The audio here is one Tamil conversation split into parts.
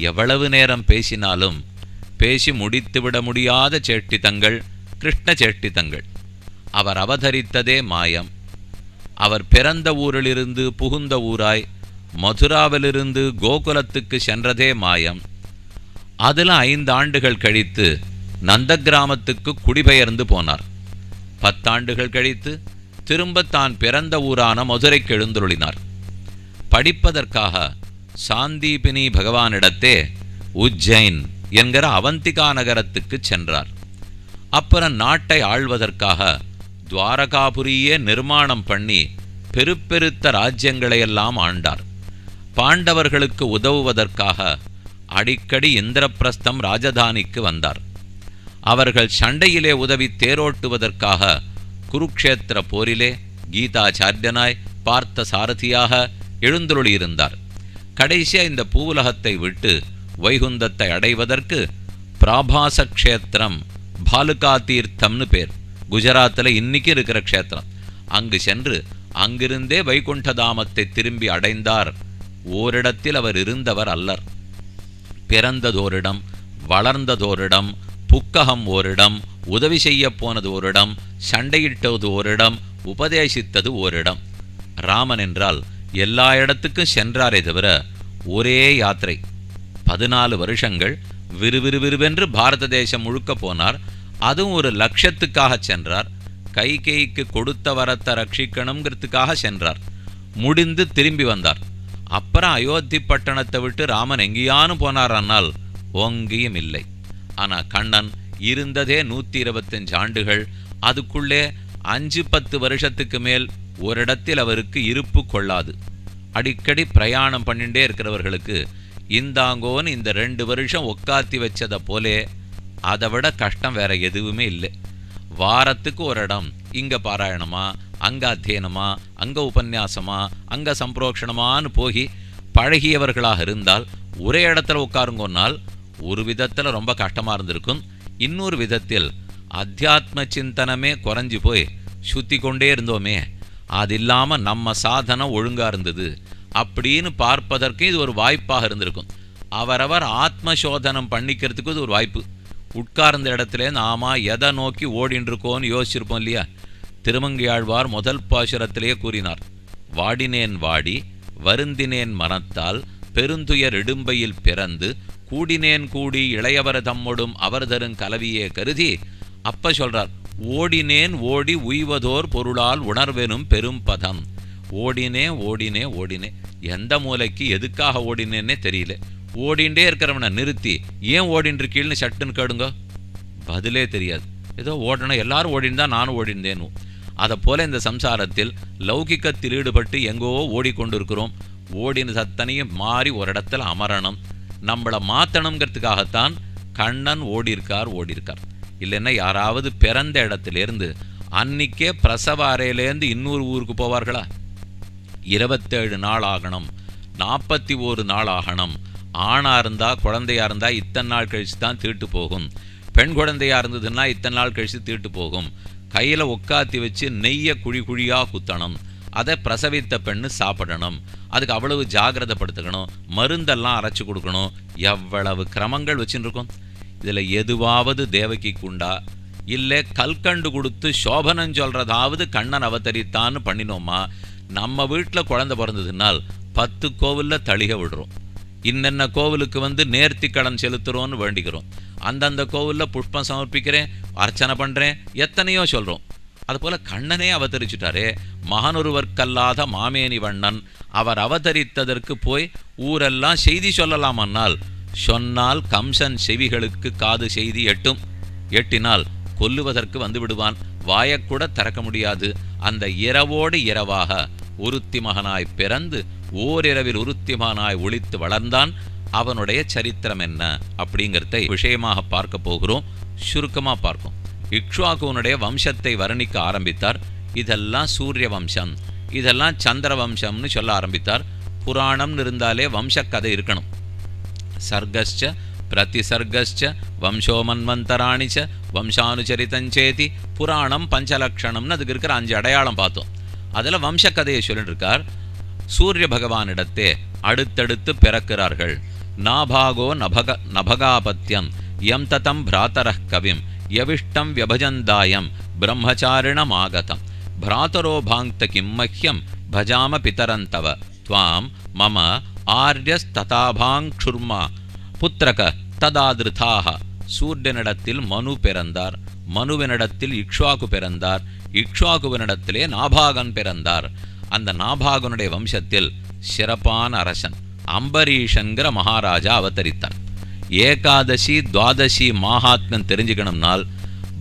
எவ்வளவு நேரம் பேசினாலும் பேசி முடித்துவிட முடியாத சேட்டித்தங்கள் கிருஷ்ண சேட்டித்தங்கள். அவர் அவதரித்ததே மாயம். அவர் பிறந்த ஊரிலிருந்து புகுந்த ஊராய் மதுராவிலிருந்து கோகுலத்துக்கு சென்றதே மாயம். அதில் 5 ஆண்டுகள் கழித்து நந்த கிராமத்துக்கு குடிபெயர்ந்து போனார். 10 ஆண்டுகள் கழித்து திரும்ப தான் பிறந்த ஊரான மதுரைக்கு எழுந்தருளினார். படிப்பதற்காக சாந்தீபினி பகவானிடத்தே உஜ்ஜைன் என்கிற அவந்திகா நகரத்துக்கு சென்றார். அப்புறம் நாட்டை ஆள்வதற்காக துவாரகாபுரியே நிர்மாணம் பண்ணி பெருப்பெருத்த ராஜ்யங்களையெல்லாம் ஆண்டார். பாண்டவர்களுக்கு உதவுவதற்காக அடிக்கடி இந்திரபிரஸ்தம் ராஜதானிக்கு வந்தார். அவர்கள் சண்டையிலே உதவி தேரோட்டுவதற்காக குருக்ஷேத்திர போரிலே கீதாச்சாரியனாய் பார்த்த சாரதியாக எழுந்தருளியிருந்தார். கடைசியாக இந்த பூவுலகத்தை விட்டு வைகுந்தத்தை அடைவதற்கு பிராபாச க்ஷேத்திரம் பாலுகா தீர்த்தம்னு பேர். குஜராத்தில் இன்னைக்கு இருக்கிற க்ஷேத்திரம். அங்கு சென்று அங்கிருந்தே வைகுண்டதாமத்தை திரும்பி அடைந்தார். ஓரிடத்தில் அவர் இருந்தவர் அல்லர். பிறந்ததோரிடம், வளர்ந்ததோரிடம், புக்ககம் ஓரிடம், உதவி செய்ய போனது ஓரிடம், சண்டையிட்டது ஓரிடம், உபதேசித்தது ஓரிடம். ராமன் என்றால் எல்லா இடத்துக்கும் சென்றாரே தவிர ஒரே யாத்திரை 14 வருஷங்கள் விறுவிறுவிறுவென்று பாரத தேசம் முழுக்க போனார். அதுவும் ஒரு லட்சத்துக்காக சென்றார். கைகேயிக்கு கொடுத்த வரத்தை ரட்சிக்கணுங்கிறதுக்காக சென்றார். முடிந்து திரும்பி வந்தார். அப்புறம் அயோத்தி பட்டணத்தை விட்டு ராமன் எங்கேயானு போனாரானால் ஒங்கியும் இல்லை. ஆனால் கண்ணன் இருந்ததே 125 ஆண்டுகள். அதுக்குள்ளே 5-10 வருஷத்துக்கு மேல் ஒரு இடத்தில் அவருக்கு இருப்பு கொள்ளாது. அடிக்கடி பிரயாணம் பண்ணிகிட்டே இருக்கிறவர்களுக்கு இந்தாங்கோன்னு இந்த 2 வருஷம் உட்காத்தி வச்சதை போலே அதை விட கஷ்டம் வேற எதுவுமே இல்லை. வாரத்துக்கு ஒரு இடம், இங்கே பாராயணமா, அங்கே அத்தியனமா, அங்கே உபன்யாசமா, அங்கே சம்பிரோக்ஷணமானு போகி பழகியவர்களாக இருந்தால் ஒரே இடத்துல உட்காருங்கன்னால் ஒரு விதத்தில் ரொம்ப கஷ்டமாக இருந்திருக்கும். இன்னொரு விதத்தில் அத்தியாத்ம சிந்தனமே குறைஞ்சி போய் சுற்றி கொண்டே இருந்தோமே, அது இல்லாமல் நம்ம சாதனம் ஒழுங்காக இருந்தது அப்படின்னு பார்ப்பதற்கு இது ஒரு வாய்ப்பாக இருந்திருக்கும். அவரவர் ஆத்மசோதனம் பண்ணிக்கிறதுக்கு இது ஒரு வாய்ப்பு. உட்கார்ந்த இடத்துல நாம எதை நோக்கி ஓடின்றிருக்கோன்னு யோசிச்சிருப்போம் இல்லையா? திருமங்கையாழ்வார் முதல் பாசுரத்திலேயே கூறினார், வாடினேன் வாடி வருந்தினேன் மனத்தால் பெருந்துயர் இடும்பையில் பிறந்து கூடினேன் கூடி இளையவர் தம்மொடும் அவர் தரும் கலவியே கருதி. அப்ப சொல்றார், ஓடினேன் ஓடி உய்வதோர் பொருளால் உணர்வெனும் பெரும் பதம். ஓடினே ஓடினே ஓடினே, எந்த மூலைக்கு எதுக்காக ஓடினேன்னே தெரியல. ஓடிண்டே இருக்கிறவனை நிறுத்தி ஏன் ஓடின்றிருக்கீள்னு சட்டுன்னு கேடுங்க, பதிலே தெரியாது. ஏதோ ஓடணும், எல்லாரும் ஓடின்தான் நானும் ஓடிந்தேன்னு. அதை போல இந்த சம்சாரத்தில் லௌகிக்கத்தில் ஈடுபட்டு எங்கோ ஓடிக்கொண்டிருக்கிறோம். ஓடின சத்தனையும் மாறி ஒரு இடத்துல அமரணும். நம்மளை மாற்றணுங்கிறதுக்காகத்தான் கண்ணன் ஓடியிருக்கார். இல்லைன்னா யாராவது பிறந்த இடத்துலேருந்து அன்னிக்கே பிரசவ அறையிலேருந்து இன்னொரு ஊருக்கு போவார்களா? 27 நாள் ஆகணும், 41 நாள் ஆகணும். ஆணாக இருந்தால் குழந்தையாக இருந்தால் இத்தனை நாள் கழித்து தான் தீட்டு போகும். பெண் குழந்தையாக இருந்ததுன்னா இத்தனை நாள் கழித்து தீட்டு போகும். கையில் உட்காத்தி வச்சு நெய்யை குழி குழியாக குத்தணும். அதை பிரசவித்த பெண்ணு சாப்பிடணும். அதுக்கு அவ்வளவு ஜாகிரதைப்படுத்திக்கணும். மருந்தெல்லாம் அரைச்சி கொடுக்கணும். எவ்வளவு கிரமங்கள் வச்சுன்னு இருக்கோம். இதில் எதுவாவது தேவகிக்கு உண்டா? இல்லை கல்கண்டு கொடுத்து சோபனம் சொல்கிறதாவது கண்ணன் அவதரித்தான்னு பண்ணினோமா? நம்ம வீட்டில் குழந்தை பிறந்ததுனால் 10 கோவிலில் தளிக விடுறோம். இன்னென்ன கோவிலுக்கு நேர்த்தி கடன் செலுத்துகிறோன்னு வேண்டிக்கிறோம். அந்தந்த கோவிலில் புஷ்பம் சமர்ப்பிக்கிறேன், அர்ச்சனை பண்ணுறேன், எத்தனையோ சொல்கிறோம். அதுபோல் கண்ணனே அவதரிச்சுட்டாரே. மகனொருவர்க்கல்லாத மாமேனி வண்ணன் அவர் அவதரித்ததற்கு போய் ஊரெல்லாம் செய்தி சொல்லலாமன்னால் சொன்னால் கம்சன் செவிகளுக்கு காது செய்தி எட்டினால் கொல்லுவதற்கு வந்து விடுவான். வாயக்கூட திறக்க முடியாது. அந்த இரவோடு இரவாக உருத்தி மகனாய் பிறந்து ஓரிரவில் உருத்தி மகனாய் ஒளித்து வளர்ந்தான். அவனுடைய சரித்திரம் என்ன அப்படிங்கிறத விஷயமாக பார்க்க போகிறோம். சுருக்கமாக பார்ப்போம். இக்ஷ்வாகுனுடைய வம்சத்தை வர்ணிக்க ஆரம்பித்தார். இதெல்லாம் சூரிய வம்சம், இதெல்லாம் சந்திர வம்சம்னு சொல்ல ஆரம்பித்தார். புராணம்னு இருந்தாலே வம்சக்கதை இருக்கணும். சர்கஸ்ச பிரதிசர்கஸ்ச வம்சோ மன்வந்தராணிச்ச வம்சானுச்சரித்தஞ்சேதி புராணம் பஞ்சலக்ஷணம்னு அதுக்கு இருக்கிற 5 அடையாளம் பார்த்தோம். அதில் வம்சக்கதையை சொல்லிட்டு இருக்கார். சூரிய பகவானிடத்தே அடுத்தடுத்து பிறக்கிறார்கள். நாபாகோ நபகாபத்யம் யம் ததம் பிராதரः கவிம் யவிஷ்டம் வியபஜந்தாயம் பிரம்மச்சாரிணமாகதம் பிராதரோ பாங்க்த கிம் மஹ்யம் பஜாம பிதரந்தவ த்வாம் மம ஆர்யஸ்ததாபாங்க்ஷுர்மா புத்திரக ததாதிருதாக. சூரியனிடத்தில் மனு பிறந்தார், மனுவினிடத்தில் இக்ஷ்வாகு பிறந்தார், இக்ஷ்வாகுவினிடத்திலே நாபாகன் பிறந்தார். அந்த நாபாகனுடைய வம்சத்தில் சிறப்பான அரசன் அம்பரீஷன்கிற மகாராஜா அவதரித்தார். ஏகாதசி துவாதசி மகாத்மன் தெரிஞ்சுக்கணும்னால்,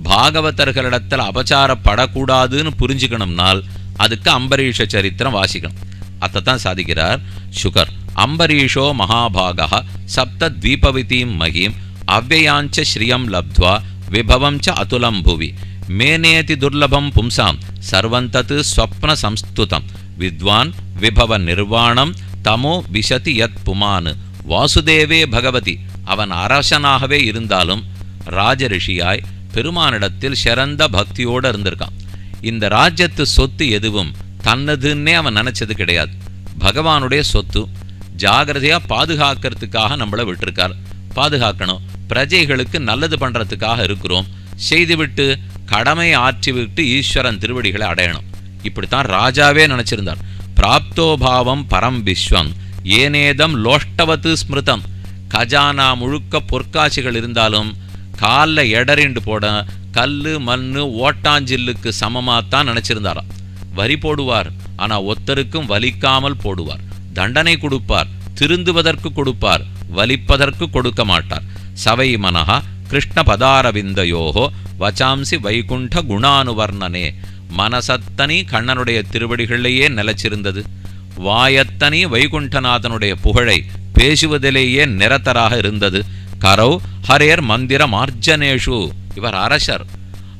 பாகவதர்களிடத்தில் அபச்சாரப்படக்கூடாதுன்னு புரிஞ்சுக்கணும்னால் அதுக்கு அம்பரீஷ சரித்திரம் வாசிக்கணும். அதைத்தான் சாதிக்கிறார் சுகர். அம்பரீஷோ மகாபாகா சப்த தீபவிதீம் மகீம் அவ்யயாஞ்ச ஸ்ரீயம் லப்த்வா விபவம் ச அதுலம் புவி மேனேதி துர்லபம் பும்சாம் சர்வந்தத் ஸ்வப்ன சம்ஸ்துதம் வித்வான் விபவ நிர்வாணம் தமோ விசதி யத் புமான். வாசுதேவே பகவதி. அவன் அரசனாகவே இருந்தாலும் ராஜரிஷியாய் பெருமானிடத்தில் சிறந்த பக்தியோடு இருந்திருக்கான். இந்த ராஜ்யத்து சொத்து எதுவும் தன்னதுன்னே அவன் நினைச்சது கிடையாது. பகவானுடைய சொத்து. ஜாகிரதையா பாதுகாக்கிறதுக்காக நம்மளை விட்டுருக்கார். பாதுகாக்கணும், பிரஜைகளுக்கு நல்லது பண்றதுக்காக இருக்கிறோம். செய்துவிட்டு கடமை ஆற்றிவிட்டு ஈஸ்வரன் திருவடிகளை அடையணும். இப்படித்தான் ராஜாவே நினைச்சிருந்தார். பிராப்தோபாவம் பரம் விஸ்வம் ஏனேதம் லோஷ்டவத்து ஸ்மிருதம். கஜானா முழுக்க பொற்காட்சிகள் இருந்தாலும் காலில் எடறிண்டு போட கல்லு மண்ணு ஓட்டாஞ்சில்லுக்கு சமமாத்தான் நினைச்சிருந்தாராம். வரி போடுவார், ஆனா ஒத்தருக்கும் வலிக்காமல் போடுவார். தண்டனை கொடுப்பார், திருந்துவதற்கு கொடுப்பார், வலிப்பதற்கு கொடுக்க மாட்டார். சவை மனஹா கிருஷ்ண பதாரவிந்தயோகோ வச்சாம்சி வைகுண்ட குணானுவர்ணனே. மனசத்தனி கண்ணனுடைய திருவடிகளிலேயே நிலைச்சிருந்தது. வாயத்தனி வைகுண்டநாதனுடைய புகழை பேசுவதிலேயே நிரத்தராக இருந்தது. கரவ் ஹரேர் மந்திர மார்ஜனேஷு. இவர் அரசர்.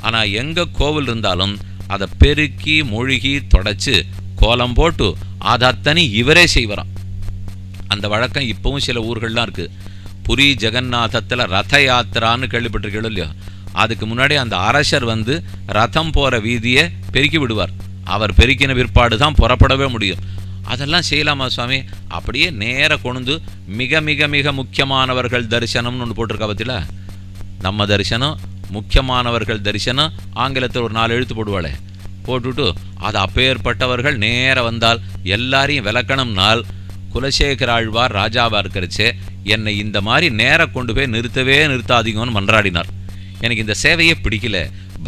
ஆனா எங்க கோவில் இருந்தாலும் அதை பெருக்கி மொழிகி தொடச்சு கோலம் போட்டு அதத்தனி இவரே செய்வராம். அந்த வழக்கம் இப்பவும் சில ஊர்கள்லாம் இருக்கு. புரி ஜெகநாதத்தில் ரத யாத்திரான்னு கேள்விப்பட்டிருக்கீங்களோ இல்லையோ, அதுக்கு முன்னாடி அந்த அரசர் வந்து ரதம் போற வீதியை பெருக்கி விடுவார். அவர் பெருக்கின பிற்பாடு தான் புறப்படவே முடியும். அதெல்லாம் செய்யலாமா சுவாமி? அப்படியே நேர கொண்டு மிக மிக மிக முக்கியமானவர்கள் தரிசனம்னு ஒன்று போட்டிருக்கா பத்தில. நம்ம தரிசனம், முக்கியமானவர்கள் தரிசனம், ஆங்கிலத்தில் ஒரு 4 எழுத்து போடுவாளே, போட்டுவிட்டு அது அப்பேற்பட்டவர்கள் நேர வந்தால் எல்லாரையும் விளக்கணும்னால் குலசேகர ஆழ்வார் ராஜாவாக இருக்கிறச்சே என்னை இந்த மாதிரி நேர கொண்டு போய் நிறுத்தவே நிறுத்தாதீங்கன்னு மன்றாடினார். எனக்கு இந்த சேவையே பிடிக்கல.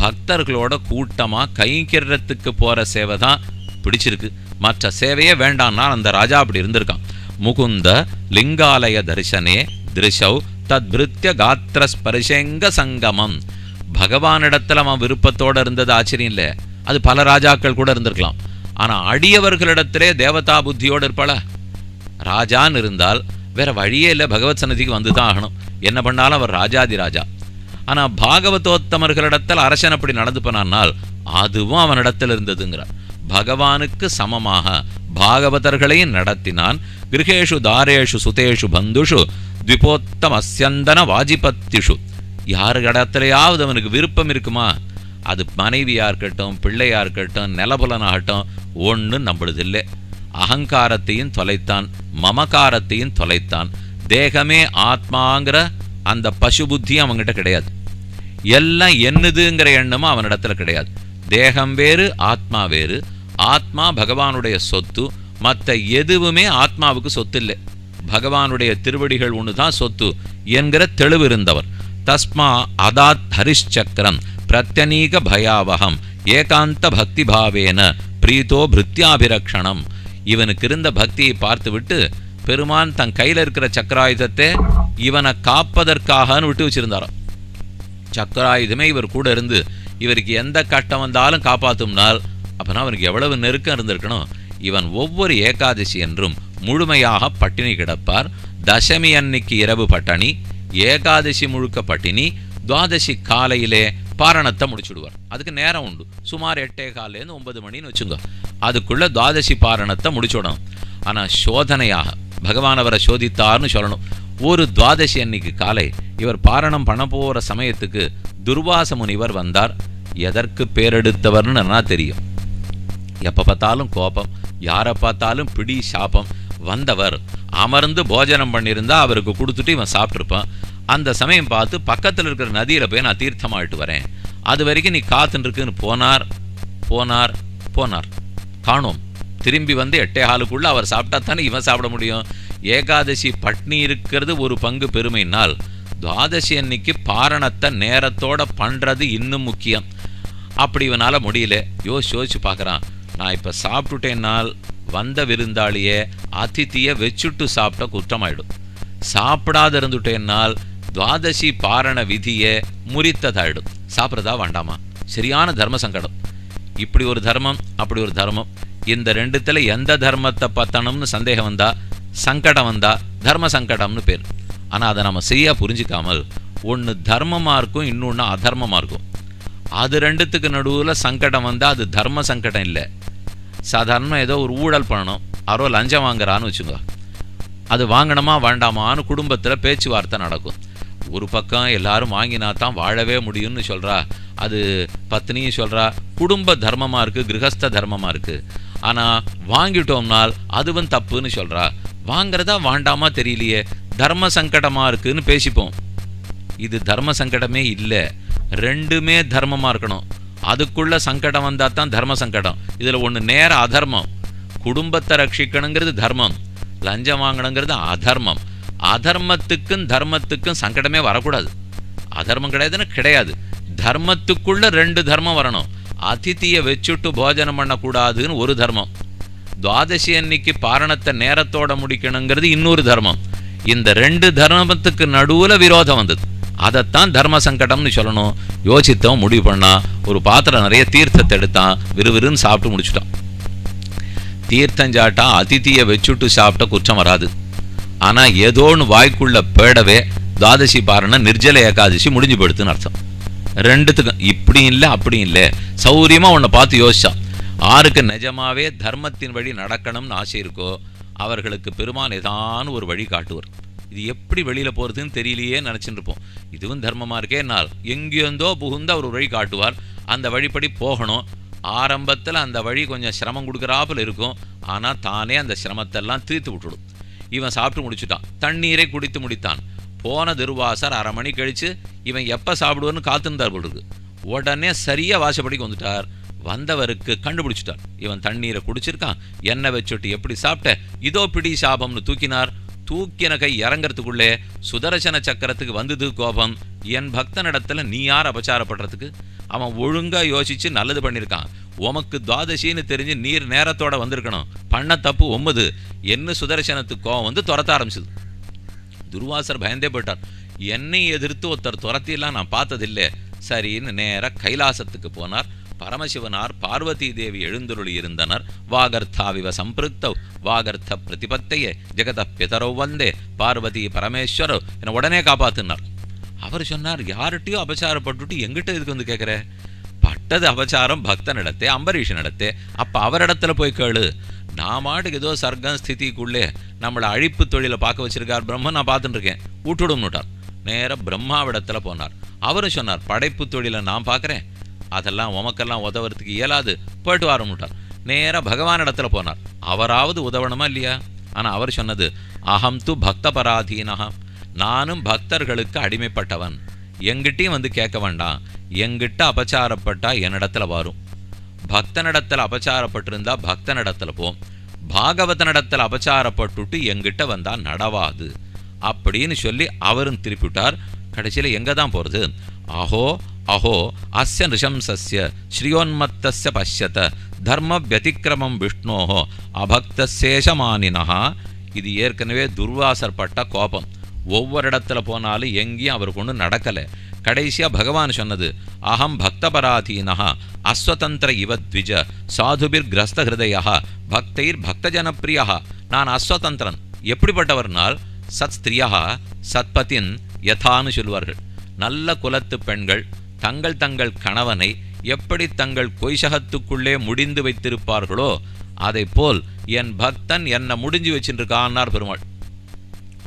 பக்தர்களோட கூட்டமாக கைங்கிறதுக்கு போகிற சேவை தான் பிடிச்சிருக்கு, மற்ற சேவையே வேண்டான்னா அந்த ராஜா அப்படி இருந்திருக்கான். முகுந்த லிங்காலய தரிசனே திருஷவ் தத் பிருத்திய காத்திர ஸ்பரிசங்க சங்கமம். பகவானிடத்தில் அவன் விருப்பத்தோடு இருந்தது ஆச்சரியம் இல்லை. அது பல ராஜாக்கள் கூட இருந்திருக்கலாம். ஆனால் அடியவர்களிடத்திலே தேவதா புத்தியோடு இருப்பாள. ராஜான்னு இருந்தால் வேற வழியே இல்லை, பகவத் சன்னதிக்கு வந்து தான் ஆகணும். என்ன பண்ணாலும் அவர் ராஜாதி ராஜா. ஆனால் பாகவதோத்தமர்களிடத்தில் அரசன் அப்படி நடந்து போனானால் அதுவும் அவனிடத்தில் இருந்ததுங்கிறார். பகவானுக்கு சமமாக பாகவதர்களையும் நடத்தினான். கிரகேஷு தாரேஷு சுதேஷு பந்துஷு த்விபோத்தமஸ்யந்தன வாஜிபத்திஷு. யாரு இடத்துலையாவது அவனுக்கு விருப்பம் இருக்குமா? அது மனைவியா இருக்கட்டும், பிள்ளையா இருக்கட்டும், நிலபுலனாகட்டும், ஒன்று நம்புறதில்லை. அகங்காரத்தையும் தொலைத்தான், மமகாரத்தையும் தொலைத்தான். தேகமே ஆத்மாங்கிற அந்த பசு புத்தியும் அவங்ககிட்ட கிடையாது. எல்லாம் என்னதுங்கிற எண்ணமும் அவனிடத்துல கிடையாது. தேகம் வேறு, ஆத்மா வேறு. ஆத்மா பகவானுடைய சொத்து, மற்ற எதுவுமே ஆத்மாவுக்கு சொத்து இல்லை. பகவானுடைய திருவடிகள் ஒன்று தான் சொத்து என்கிற தெளிவு இருந்தவர். தஸ்மா அதாத் ஹரிஷ்சக்கரம் பிரத்யநீக பயாவகம் ஏகாந்த பக்தி பாவேன பிரீதோ பிருத்யாபிரக்ஷணம். இவனுக்கு இருந்த பக்தியை பார்த்து விட்டு பெருமான் தன் கையில் இருக்கிற சக்கராயுதத்தை இவனை காப்பதற்காகன்னு விட்டு வச்சிருந்தாராம். சக்கராயுதமே இவர் கூட இருந்து இவருக்கு எந்த கட்டம் வந்தாலும் காப்பாற்றும்னால் அப்பனா அவனுக்கு எவ்வளவு நெருக்கம் இருந்திருக்கணும். இவன் ஒவ்வொரு ஏகாதசி என்றும் முழுமையாக பட்டினி கிடப்பார். தசமி அன்னைக்கு இரவு பட்டினி, ஏகாதசி முழுக்க பட்டினி, துவாதசி காலையிலே பாரணத்தை முடிச்சுடுவார். அதுக்கு நேரம் உண்டு. சுமார் 8:15 9 மணின்னு வச்சுங்க. அதுக்குள்ள துவாதசி பாரணத்தை முடிச்சுடணும். ஆனால் சோதனையாக பகவான் அவரை சோதித்தார்னு சொல்லணும். ஒரு துவாதசி அன்னைக்கு காலை இவர் பாரணம் பண்ண போகிற சமயத்துக்கு துர்வாச முனிவர் வந்தார். எதற்கு பேரெடுத்தவர்னு நல்லா தெரியும். எப்போ பார்த்தாலும் கோபம், யாரை பார்த்தாலும் பிடி சாபம். வந்தவர் அமர்ந்து போஜனம் பண்ணியிருந்தா அவருக்கு கொடுத்துட்டு இவன் சாப்பிட்ருப்பான். அந்த சமயம் பார்த்து பக்கத்தில் இருக்கிற நதியில் போய் நான் தீர்த்தமாயிட்டு வரேன், அது வரைக்கும் நீ காத்துன்னு இருக்குன்னு போனார். போனார் போனார் காணோம். திரும்பி வந்து 8:15 அவர் சாப்பிட்டா தானே இவன் சாப்பிட முடியும். ஏகாதசி பட்னி இருக்கிறது ஒரு பங்கு பெருமைனால், துவாதசி அன்னைக்கு பாரணத்தை நேரத்தோட பண்ணுறது இன்னும் முக்கியம். அப்படி இவனால் முடியல. யோசிச்சு பார்க்குறான், நான் இப்போ சாப்பிட்டுட்டேன்னால் வந்த விருந்தாளியே அதித்தியை வச்சுட்டு சாப்பிட்ட குற்றமாயிடும். சாப்பிடாத இருந்துட்டேன்னால் துவாதசி பாரண விதியை முறித்ததாயிடும். சாப்பிட்றதா வேண்டாமா? சரியான தர்ம சங்கடம். இப்படி ஒரு தர்மம், அப்படி ஒரு தர்மம். இந்த ரெண்டுத்துல எந்த தர்மத்தை பத்தணும்னு சந்தேகம் வந்தா, சங்கடம் வந்தா தர்ம சங்கடம்னு பேர். ஆனால் அதை நம்ம செய்ய புரிஞ்சிக்காமல் ஒன்று தர்மமாக இருக்கும், இன்னொன்று அதர்மமாக இருக்கும். அது ரெண்டுத்துக்கு நடுவில் சங்கடம் வந்தால் அது தர்ம சங்கடம் இல்லை. சாதாரண ஏதோ ஒரு ஊழல் பண்ணணும், யாரோ லஞ்சம் வாங்குறான்னு வச்சுக்கோ, அது வாங்கணுமா வேண்டாமான்னு குடும்பத்தில் பேச்சுவார்த்தை நடக்கும். ஒரு பக்கம் எல்லாரும் வாங்கினா தான் வாழவே முடியும்னு சொல்கிறா, அது பத்னியும் சொல்கிறா குடும்ப தர்மமாக இருக்குது, கிரகஸ்த தர்மமாக இருக்குது. ஆனால் வாங்கிட்டோம்னால் அதுவும் தப்புன்னு சொல்கிறா. வாங்கிறதா வேண்டாமா தெரியலையே, தர்ம சங்கடமாக இருக்குதுன்னு பேசிப்போம். இது தர்ம சங்கடமே இல்லை, ரெண்டுமே தர்மமாக இருக்கணும். அதுக்குள்ள சங்கடம் வந்தால் தான் தர்ம சங்கடம். இதில் ஒன்று நேர அதர்மம். குடும்பத்தை ரட்சிக்கணுங்கிறது தர்மம், லஞ்சம் வாங்கணுங்கிறது அதர்மம். அதர்மத்துக்கும் தர்மத்துக்கும் சங்கடமே வரக்கூடாது. அதர்மம் கிடையாதுன்னு கிடையாது. தர்மத்துக்குள்ள ரெண்டு தர்மம் வரணும். அதித்தியை வச்சுட்டு போஜனம் பண்ணக்கூடாதுன்னு ஒரு தர்மம், துவாதசி அன்னைக்கு பாரணத்தை நேரத்தோட முடிக்கணுங்கிறது இன்னொரு தர்மம். இந்த ரெண்டு தர்மத்துக்கு நடுவில் விரோதம் வந்தது. அதைத்தான் தர்ம சங்கடம்னு சொல்லணும். யோசித்தவன் முடிவு பண்ணா, ஒரு பாத்திரம் நிறைய தீர்த்தத்தை எடுத்தான், விறுவிறுன்னு சாப்பிட்டு முடிச்சுட்டான். தீர்த்தஞ்சாட்டா அதித்தியை வச்சுட்டு சாப்பிட்ட குற்றம் வராது. ஆனால் ஏதோன்னு வாய்க்குள்ள பேடவே துவாதசி பாரண நிர்ஜல ஏகாதசி முடிஞ்சு போடுத்துன்னு அர்த்தம். ரெண்டுத்துக்கும் இப்படி இல்லை அப்படி இல்லை. சௌரியமாக உன்னை பார்த்து யோசிச்சான். ஆருக்கு நிஜமாவே தர்மத்தின் வழி நடக்கணும்னு ஆசை இருக்கோ அவர்களுக்கு பெருமான் ஏதான ஒரு வழி காட்டுவார். இது எப்படி வெளியில் போகிறதுன்னு தெரியலையே நினச்சிட்டு இருப்போம். இதுவும் தர்மமாக இருக்கே நாள் எங்கேருந்தோ புகுந்து அவர் ஒரு வழி காட்டுவார். அந்த வழிப்படி போகணும். ஆரம்பத்தில் அந்த வழி கொஞ்சம் சிரமம் கொடுக்குறாப்புல இருக்கும், ஆனால் தானே அந்த சிரமத்தெல்லாம் தீர்த்து விட்டுடும். இவன் சாப்பிட்டு முடிச்சுட்டான், தண்ணீரை குடித்து முடித்தான். போன துர்வாசர் 1/2 மணி கழித்து இவன் எப்போ சாப்பிடுவார்னு காத்திருந்தார் போல் இருக்கு. உடனே சரியாக வாசப்படிக்கு வந்துட்டார். வந்தவருக்கு கண்டுபிடிச்சிட்டார், இவன் தண்ணீரை குடிச்சிருக்கான், எண்ணெய் வச்சுட்டு எப்படி சாப்பிட்ட, இதோ பிடி சாபம்னு தூக்கினார். தூக்கின கை இறங்கிறதுக்குள்ளே சுதர்சன சக்கரத்துக்கு வந்தது கோபம். என் பக்தனிடத்துல நீ யார் அபச்சாரப்படுறதுக்கு? அவன் ஒழுங்காக யோசித்து நல்லது பண்ணியிருக்கான். உமக்கு துவாதசின்னு தெரிஞ்சு நீர் நேரத்தோட வந்திருக்கணும், பண்ண தப்பு 9 என்ன சுதர்சனத்துக்கு கோபம் வந்து துரத்த ஆரம்பிச்சது. துர்வாசர் பயந்தே போயிட்டார். என்னை எதிர்த்து ஒருத்தர் துரத்திலாம் நான் பார்த்ததில்லை. சரின்னு நேராக கைலாசத்துக்கு போனார். பரமசிவனார் பார்வதி தேவி எழுந்தருளி இருந்தனர். வாகர்த்தாவிவ சம்பிருக்தவ் வாகர்த்த பிரதிபத்தையே ஜெகத பிதரவ் வந்தே பார்வதி பரமேஸ்வரோ என்னை உடனே காப்பாத்தினார். அவர் சொன்னார், யார்கிட்டையோ அபச்சாரப்பட்டுட்டு எங்கிட்ட இதுக்கு வந்து கேட்குற? பட்டது அபச்சாரம் பக்தனிடத்தே, அம்பரீஷனிடத்தே. அப்போ அவரிடத்துல போய் கேளு. நான் மாட்டுக்கு ஏதோ சர்க்கம் ஸ்திதிக்குள்ளே நம்மளை அழிப்பு தொழிலை பார்க்க வச்சிருக்கார் பிரம்மன், நான் பார்த்துட்டு இருக்கேன், விட்டுடும்னுட்டார். நேராக பிரம்மாவிடத்தில் போனார். அவரும் சொன்னார், படைப்பு தொழிலை நான் பார்க்குறேன், அதெல்லாம் உமக்கெல்லாம் உதவுறதுக்கு இயலாது, போயிட்டு வரமுட்டார். நேராக பகவானிடத்துல போனார். அவராவது உதவணுமா இல்லையா? ஆனால் அவர் சொன்னது, அகம் து பக்த பராதீனஹா, நானும் பக்தர்களுக்கு அடிமைப்பட்டவன், எங்கிட்டையும் வந்து கேட்க வேண்டாம். எங்கிட்ட அபச்சாரப்பட்டா என்னிடத்துல வரும். பக்தனிடத்தில் அபச்சாரப்பட்டிருந்தா பக்தனிடத்துல போம். பாகவதனிடத்தில் அபச்சாரப்பட்டுட்டு எங்கிட்ட வந்தா நடவாது அப்படின்னு சொல்லி அவரும் திருப்பிவிட்டார். கடைசியில் எங்கே தான் போகிறது? அஹோ அஹோ அஸ்ய நிஷம்சஸ்ய ஸ்ரீயோன்மத்தஸ்ய பஷ்யத தர்ம வியதிக்கிரமம் விஷ்ணோஹோ அபக்தசேஷமானினஹா. இது ஏற்கனவே துர்வாசர் பட்ட கோபம். ஒவ்வொரு இடத்துல போனாலும் எங்கேயும் அவருக்கு ஒன்றும் நடக்கலை. கடைசியாக பகவான் சொன்னது, அகம் பக்தபராதீனஹா அஸ்வதந்திர இவத்விஜ சாதுபிர் கிரஸ்த ஹிருதயா பக்தைர் பக்தஜனப்பிரியா. நான் அஸ்வதந்திரன். எப்படிப்பட்டவர்னால் சத் ஸ்திரியா சத்பதின் யதான்னு சொல்வார்கள். நல்ல குலத்து பெண்கள் தங்கள் தங்கள் கணவனை எப்படி தங்கள் கொய்சகத்துக்குள்ளே முடிந்து வைத்திருப்பார்களோ அதை போல் என் பக்தன் என்னை முடிஞ்சு வச்சுருக்கான்னார் பெருமாள்.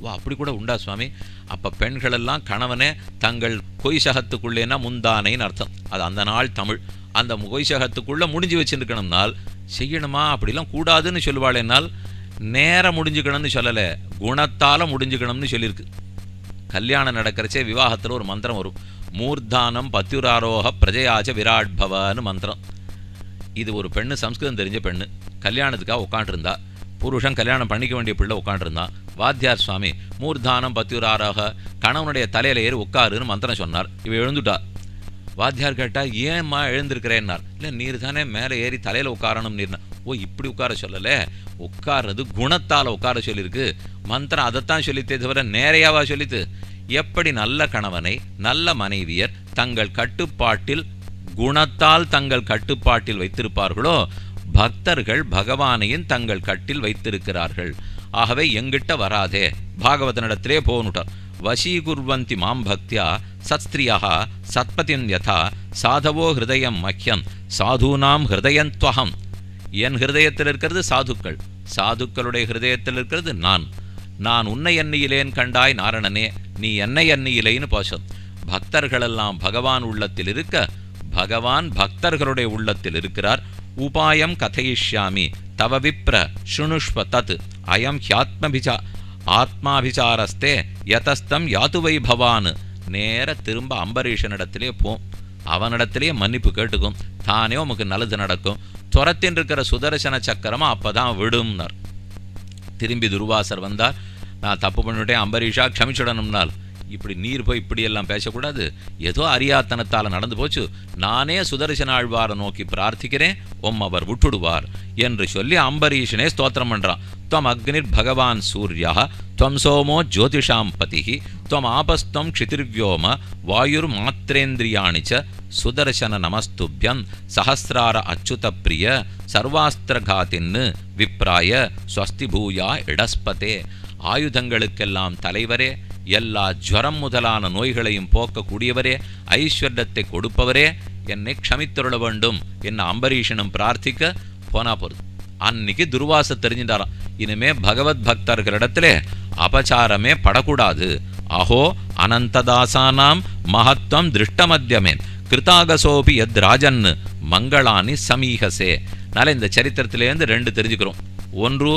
வா, அப்படி கூட உண்டா சுவாமி? அப்போ பெண்களெல்லாம் கணவனே தங்கள் கொய்சகத்துக்குள்ளேனா முந்தானைன்னு அர்த்தம். அது அந்த நாள் தமிழ். அந்த கொய்சகத்துக்குள்ளே முடிஞ்சு வச்சுருக்கணும்னால் செய்யணுமா? அப்படிலாம் கூடாதுன்னு சொல்லுவாள். என்னால் நேரம் முடிஞ்சுக்கணும்னு சொல்லலை, குணத்தால் முடிஞ்சுக்கணும்னு சொல்லியிருக்கு. கல்யாணம் நடக்கிறச்சே விவாகத்தில் ஒரு மந்திரம் வரும், மூர்தானம் பத்யுராரோக பிரஜயாச்ச விராட் பவன்னு மந்திரம். இது ஒரு பெண்ணு, சம்ஸ்கிருதம் தெரிஞ்ச பெண்ணு, கல்யாணத்துக்காக உட்காண்டிருந்தா. புருஷன் கல்யாணம் பண்ணிக்க வேண்டிய பிள்ளை உட்காண்டிருந்தான். வாத்தியார் சுவாமி மூர்தானம் பத்யுராரோக, கணவனுடைய தலையில் ஏறி உட்காருன்னு மந்திரம் சொன்னார். இவ எழுந்துட்டா. வாத்தியார் கேட்டால் ஏம்மா எழுந்திருக்கிறேன்னார். இல்லை, நீர் தானே மேலே ஏறி தலையில் உட்காரணும் நீர்னா. ஓ, இப்படி உட்கார சொல்லலை, உட்கார்றது குணத்தால் உட்கார சொல்லியிருக்கு. மந்திரம் அதைத்தான் சொல்லித்தே தவிர நேரையாவா சொல்லித்து? எப்படி நல்ல கணவனை நல்ல மனைவியர் தங்கள் கட்டுப்பாட்டில், குணத்தால் தங்கள் கட்டுப்பாட்டில் வைத்திருப்பார்களோ, பக்தர்கள் பகவானையும் தங்கள் கட்டில் வைத்திருக்கிறார்கள். ஆகவே எங்கிட்ட வராதே, பாகவதனிடத்திலே போனுட்டார். வசீகுர்வந்தி மாம் பக்தியா சத்ஸ்திரியா சத்பதிம் யதா சாதவோ ஹிருதயம் மஹ்யம் சாதுனாம் ஹிருதயந்த்வஹம். என் ஹிருதயத்தில் இருக்கிறது சாதுக்கள், சாதுக்களுடைய ஹிருதயத்தில் இருக்கிறது நான். நான் உன்னை எண்ணியிலேன் கண்டாய் நாரணனே, நீ என்னை எண்ணியிலேன்னு பாசம். பக்தர்களெல்லாம் பகவான் உள்ளத்தில் இருக்க, பகவான் பக்தர்களுடைய உள்ளத்தில் இருக்கிறார். உபாயம் கதையிஷ்யாமி தவ விப்ர ஸ்ருணுஷ்வ தத் அயம் ஹியாத்மபிஜா ஆத்மாபிசாரஸ்தே யதஸ்தம் யாதுவை பவான். நேர திரும்ப அம்பரீஷனிடத்திலே போம், அவனிடத்திலே மன்னிப்பு கேட்டுக்கும், தானே உமக்கு நல்லது நடக்கும். துரத்தின் இருக்கிற சுதர்சன சக்கரமா அப்பதான் விடும்னார். திரும்பி துர்வாசர் வந்தார். நான் தப்பு பண்ணிவிட்டேன் அம்பரீஷா, க்ஷமிச்சுடணும்னால். இப்படி நீர் போய் இப்படியெல்லாம் பேசக்கூடாது, ஏதோ அறியாத்தனத்தால் நடந்து போச்சு, நானே சுதர்சன ஆழ்வாரை நோக்கி பிரார்த்திக்கிறேன், அவர் விட்டுடுவார் என்று சொல்லி அம்பரீஷனே ஸ்தோத்திரம் பண்றான். துவம் அக்னிர் பகவான் சூர்யா துவம் சோமோ ஜோதிஷாம் பதிஹி துவம் ஆபஸ்தம் க்ஷிதிர்வ்யோம வாயுர் மாத்திரேந்திரியாணிச்ச சுதர்சன நமஸ்துப்யம் சஹசிரார அச்சுத பிரிய சர்வாஸ்திரகாத்தின்னு விப்ராய ஸ்வஸ்தி பூயா இடஸ்பதே. ஆயுதங்களுக்கெல்லாம் தலைவரே, எல்லா ஜுவரம் முதலான நோய்களையும் போக்கக்கூடியவரே, ஐஸ்வர்யத்தை கொடுப்பவரே, என்னை க்ஷமித்தருள வேண்டும் என்ன அம்பரீஷனும் பிரார்த்திக்க போனா போறது. அன்னைக்கு துர்வாச தெரிஞ்சுட்டாராம், இனிமே பகவத் பக்தர்களிடத்திலே அபச்சாரமே படக்கூடாது. அஹோ அனந்ததாசானாம் மகத்வம் திருஷ்டமத்தியமேன் கிருதாகசோபி எத் ராஜன் மங்களானி சமீகசே. அதனால இந்த சரித்திரத்திலேருந்து ரெண்டு தெரிஞ்சுக்கிறோம். ஒன்று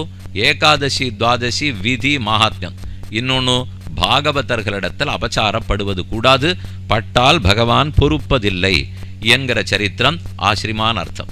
ஏகாதசி துவாதசி விதி மகாத்மியம், இன்னொன்று பாகவதர்களிடத்தில் அபச்சாரப்படுவது கூடாது, பட்டால் பகவான் பொறுப்பதில்லை என்கிற சரித்திரம் ஆசிரிமான அர்த்தம்.